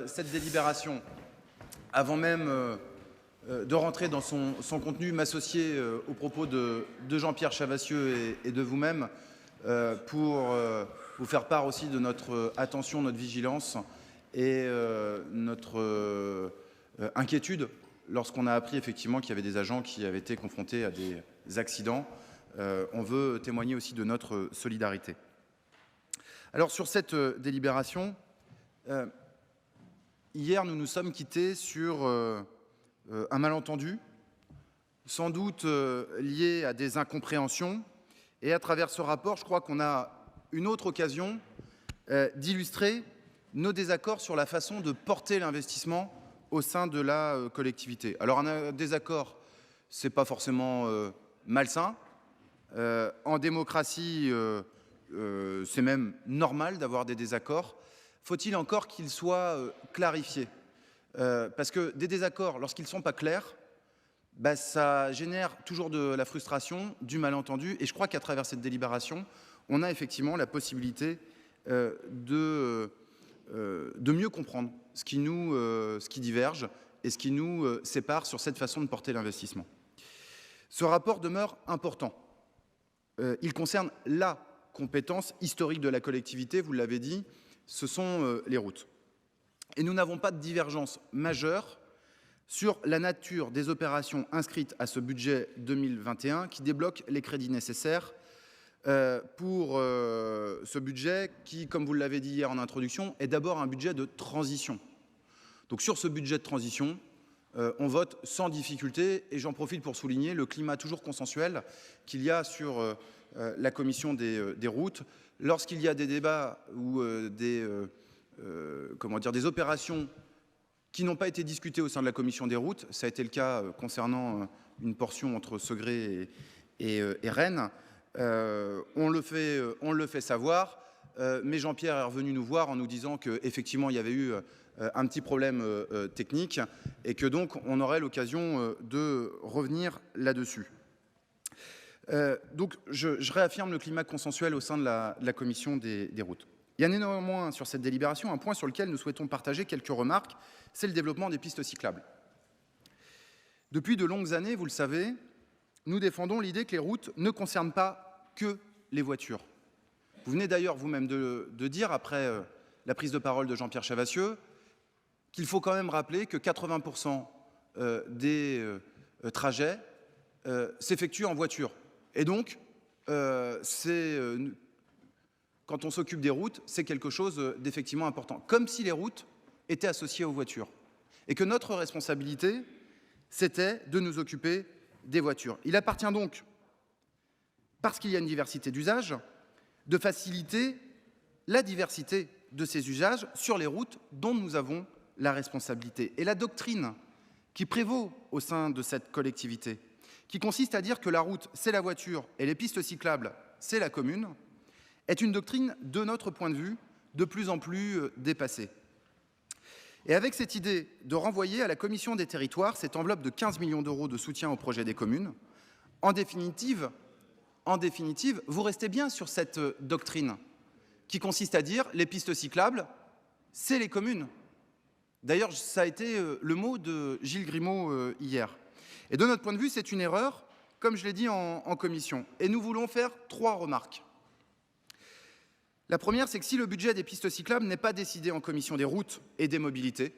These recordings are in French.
Cette délibération, avant même de rentrer dans son contenu, m'associer aux propos de Jean-Pierre Chavassieux et de vous-même pour vous faire part aussi de notre attention, notre vigilance et notre inquiétude lorsqu'on a appris effectivement qu'il y avait des agents qui avaient été confrontés à des accidents. On veut témoigner aussi de notre solidarité. Alors sur cette délibération, hier nous nous sommes quittés sur un malentendu, sans doute lié à des incompréhensions, et à travers ce rapport, je crois qu'on a une autre occasion d'illustrer nos désaccords sur la façon de porter l'investissement au sein de la collectivité. Alors un désaccord, ce n'est pas forcément malsain. En démocratie, c'est même normal d'avoir des désaccords. Faut-il encore qu'ils soient clarifiés ? Parce que des désaccords, lorsqu'ils ne sont pas clairs, ça génère toujours de la frustration, du malentendu. Et je crois qu'à travers cette délibération, on a effectivement la possibilité de mieux comprendre ce qui diverge et ce qui nous sépare sur cette façon de porter l'investissement. Ce rapport demeure important. Il concerne la compétence historique de la collectivité, vous l'avez dit, ce sont les routes. Et nous n'avons pas de divergence majeure sur la nature des opérations inscrites à ce budget 2021 qui débloque les crédits nécessaires pour ce budget qui, comme vous l'avez dit hier en introduction, est d'abord un budget de transition. Donc sur ce budget de transition, on vote sans difficulté, et j'en profite pour souligner le climat toujours consensuel qu'il y a sur la commission des routes. Lorsqu'il y a des débats ou des opérations qui n'ont pas été discutées au sein de la commission des routes, ça a été le cas concernant une portion entre Segré et Rennes, on le fait savoir, mais Jean-Pierre est revenu nous voir en nous disant qu'effectivement il y avait eu un petit problème technique et que donc on aurait l'occasion de revenir là-dessus. Donc je réaffirme le climat consensuel au sein de la commission des routes. Il y a néanmoins sur cette délibération un point sur lequel nous souhaitons partager quelques remarques, c'est le développement des pistes cyclables. Depuis de longues années, vous le savez, nous défendons l'idée que les routes ne concernent pas que les voitures. Vous venez d'ailleurs vous-même de dire, après la prise de parole de Jean-Pierre Chavassieux, qu'il faut quand même rappeler que 80% des trajets s'effectuent en voiture. Et donc, quand on s'occupe des routes, c'est quelque chose d'effectivement important. Comme si les routes étaient associées aux voitures. Et que notre responsabilité, c'était de nous occuper des voitures. Il appartient donc, parce qu'il y a une diversité d'usages, de faciliter la diversité de ces usages sur les routes dont nous avons la responsabilité. Et la doctrine qui prévaut au sein de cette collectivité, qui consiste à dire que la route, c'est la voiture et les pistes cyclables, c'est la commune, est une doctrine, de notre point de vue, de plus en plus dépassée. Et avec cette idée de renvoyer à la Commission des territoires cette enveloppe de 15 millions d'euros de soutien au projet des communes, en définitive, vous restez bien sur cette doctrine qui consiste à dire les pistes cyclables, c'est les communes. D'ailleurs, ça a été le mot de Gilles Grimaud hier. Et de notre point de vue, c'est une erreur, comme je l'ai dit en commission. Et nous voulons faire 3 remarques. La première, c'est que si le budget des pistes cyclables n'est pas décidé en commission des routes et des mobilités,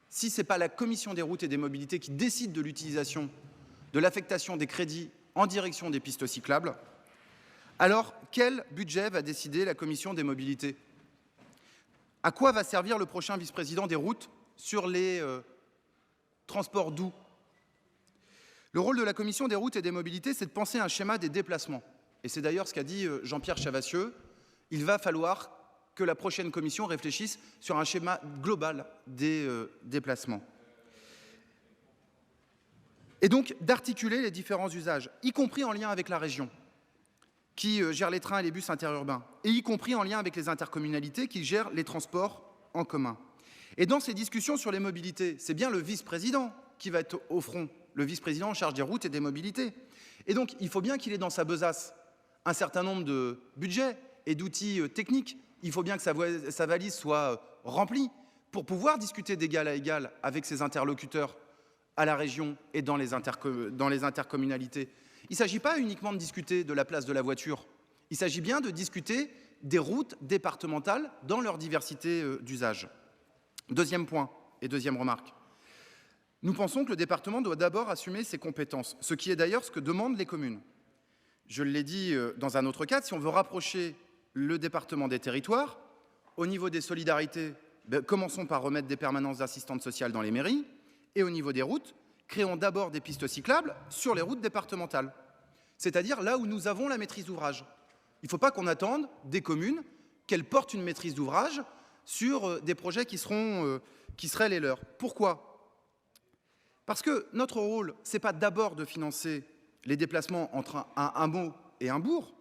si ce n'est pas la commission des routes et des mobilités qui décide de l'utilisation, de l'affectation des crédits en direction des pistes cyclables, alors quel budget va décider la commission des mobilités ? À quoi va servir le prochain vice-président des routes sur les transports doux ? Le rôle de la commission des routes et des mobilités, c'est de penser un schéma des déplacements. Et c'est d'ailleurs ce qu'a dit Jean-Pierre Chavassieux. Il va falloir que la prochaine commission réfléchisse sur un schéma global des déplacements. Et donc d'articuler les différents usages, y compris en lien avec la région, qui gère les trains et les bus interurbains, et y compris en lien avec les intercommunalités qui gèrent les transports en commun. Et dans ces discussions sur les mobilités, c'est bien le vice-président qui va être au front, le vice-président en charge des routes et des mobilités. Et donc, il faut bien qu'il ait dans sa besace un certain nombre de budgets et d'outils techniques. Il faut bien que sa valise soit remplie pour pouvoir discuter d'égal à égal avec ses interlocuteurs à la région et dans les intercommunalités. Il ne s'agit pas uniquement de discuter de la place de la voiture, il s'agit bien de discuter des routes départementales dans leur diversité d'usage. Deuxième point et deuxième remarque. Nous pensons que le département doit d'abord assumer ses compétences, ce qui est d'ailleurs ce que demandent les communes. Je l'ai dit dans un autre cadre, si on veut rapprocher le département des territoires, au niveau des solidarités, commençons par remettre des permanences d'assistantes sociales dans les mairies, et au niveau des routes, créons d'abord des pistes cyclables sur les routes départementales, c'est-à-dire là où nous avons la maîtrise d'ouvrage. Il ne faut pas qu'on attende des communes qu'elles portent une maîtrise d'ouvrage sur des projets qui seraient les leurs. Pourquoi ? Parce que notre rôle, ce n'est pas d'abord de financer les déplacements entre un hameau et un bourg,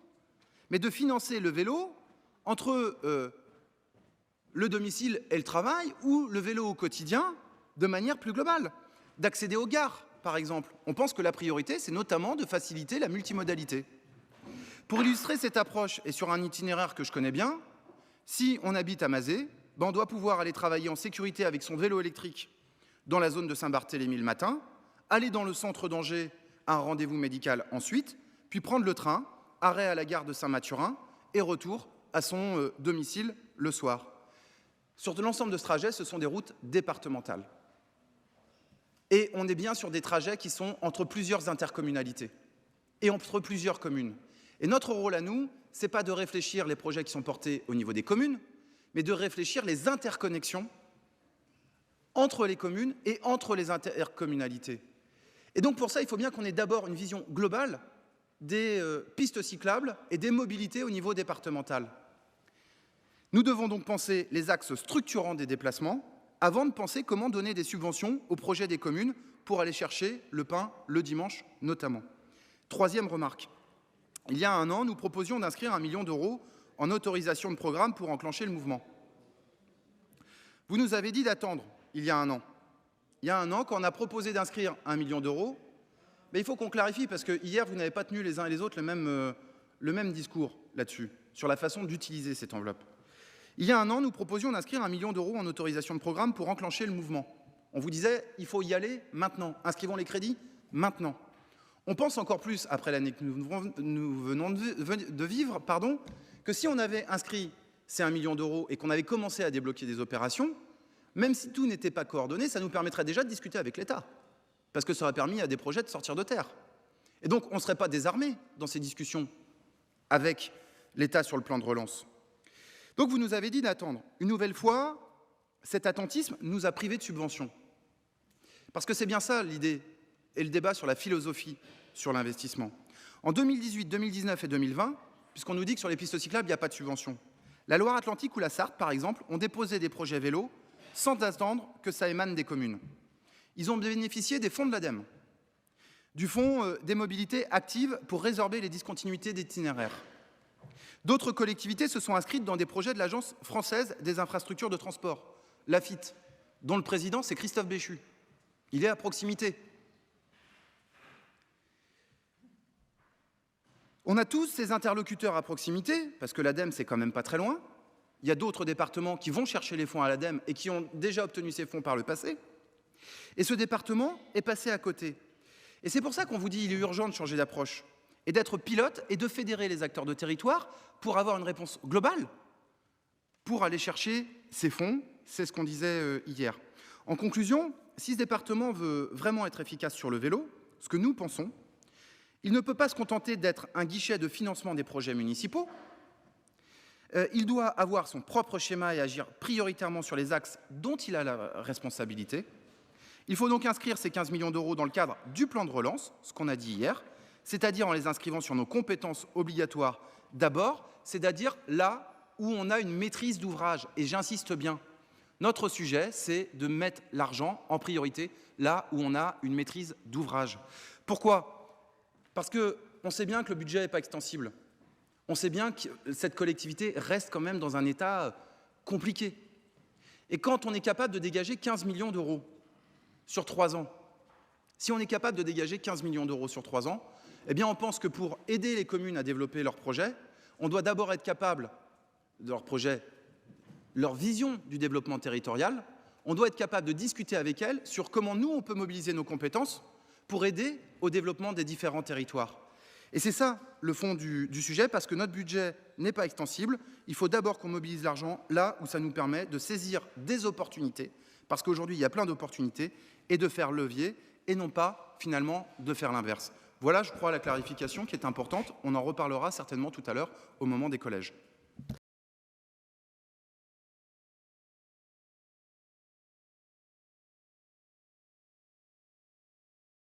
mais de financer le vélo entre le domicile et le travail ou le vélo au quotidien de manière plus globale, d'accéder aux gares, par exemple. On pense que la priorité, c'est notamment de faciliter la multimodalité. Pour illustrer cette approche, et sur un itinéraire que je connais bien, si on habite à Mazé, on doit pouvoir aller travailler en sécurité avec son vélo électrique dans la zone de Saint-Barthélemy le matin, aller dans le centre d'Angers à un rendez-vous médical ensuite, puis prendre le train, arrêt à la gare de Saint-Mathurin et retour à son domicile le soir. Sur l'ensemble de ce trajet, ce sont des routes départementales. Et on est bien sur des trajets qui sont entre plusieurs intercommunalités et entre plusieurs communes. Et notre rôle à nous, ce n'est pas de réfléchir les projets qui sont portés au niveau des communes, mais de réfléchir les interconnexions entre les communes et entre les intercommunalités. Et donc pour ça, il faut bien qu'on ait d'abord une vision globale des pistes cyclables et des mobilités au niveau départemental. Nous devons donc penser les axes structurants des déplacements avant de penser comment donner des subventions aux projets des communes pour aller chercher le pain le dimanche notamment. Troisième remarque. Il y a un an, nous proposions d'inscrire 1 million d'euros en autorisation de programme pour enclencher le mouvement. Vous nous avez dit d'attendre il y a un an. Il y a un an, quand on a proposé d'inscrire 1 million d'euros, il faut qu'on clarifie, parce que hier, vous n'avez pas tenu les uns et les autres le même discours là-dessus, sur la façon d'utiliser cette enveloppe. Il y a un an, nous proposions d'inscrire 1 million d'euros en autorisation de programme pour enclencher le mouvement. On vous disait, il faut y aller maintenant, inscrivons les crédits maintenant. On pense encore plus, après l'année que nous venons de vivre, que si on avait inscrit ces 1 million d'euros et qu'on avait commencé à débloquer des opérations, même si tout n'était pas coordonné, ça nous permettrait déjà de discuter avec l'État, parce que ça aurait permis à des projets de sortir de terre. Et donc, on ne serait pas désarmé dans ces discussions avec l'État sur le plan de relance. Donc, vous nous avez dit d'attendre. Une nouvelle fois, cet attentisme nous a privés de subventions. Parce que c'est bien ça l'idée et le débat sur la philosophie sur l'investissement. En 2018, 2019 et 2020, puisqu'on nous dit que sur les pistes cyclables, il n'y a pas de subvention, la Loire-Atlantique ou la Sarthe, par exemple, ont déposé des projets vélos sans attendre que ça émane des communes. Ils ont bénéficié des fonds de l'ADEME, du fonds des mobilités actives pour résorber les discontinuités d'itinéraires. D'autres collectivités se sont inscrites dans des projets de l'Agence française des infrastructures de transport, l'AFIT, dont le président, c'est Christophe Béchu. Il est à proximité. On a tous ces interlocuteurs à proximité, parce que l'ADEME, c'est quand même pas très loin. Il y a d'autres départements qui vont chercher les fonds à l'ADEME et qui ont déjà obtenu ces fonds par le passé. Et ce département est passé à côté. Et c'est pour ça qu'on vous dit qu'il est urgent de changer d'approche et d'être pilote et de fédérer les acteurs de territoire pour avoir une réponse globale, pour aller chercher ces fonds. C'est ce qu'on disait hier. En conclusion, si ce département veut vraiment être efficace sur le vélo, ce que nous pensons, il ne peut pas se contenter d'être un guichet de financement des projets municipaux. Il doit avoir son propre schéma et agir prioritairement sur les axes dont il a la responsabilité. Il faut donc inscrire ces 15 millions d'euros dans le cadre du plan de relance, ce qu'on a dit hier, c'est-à-dire en les inscrivant sur nos compétences obligatoires d'abord, c'est-à-dire là où on a une maîtrise d'ouvrage. Et j'insiste bien, notre sujet, c'est de mettre l'argent en priorité là où on a une maîtrise d'ouvrage. Pourquoi ? Parce qu'on sait bien que le budget n'est pas extensible. On sait bien que cette collectivité reste quand même dans un état compliqué. Et quand on est capable de dégager 15 millions d'euros sur 3 ans, si on est capable de dégager 15 millions d'euros sur 3 ans, eh bien on pense que pour aider les communes à développer leurs projets, on doit d'abord être capable de leur projet, leur vision du développement territorial, On doit être capable de discuter avec elles sur comment nous, on peut mobiliser nos compétences pour aider au développement des différents territoires. Et c'est ça le fond du sujet, parce que notre budget n'est pas extensible. Il faut d'abord qu'on mobilise l'argent là où ça nous permet de saisir des opportunités, parce qu'aujourd'hui, il y a plein d'opportunités, et de faire levier, et non pas, finalement, de faire l'inverse. Voilà, je crois, la clarification qui est importante. On en reparlera certainement tout à l'heure au moment des collèges.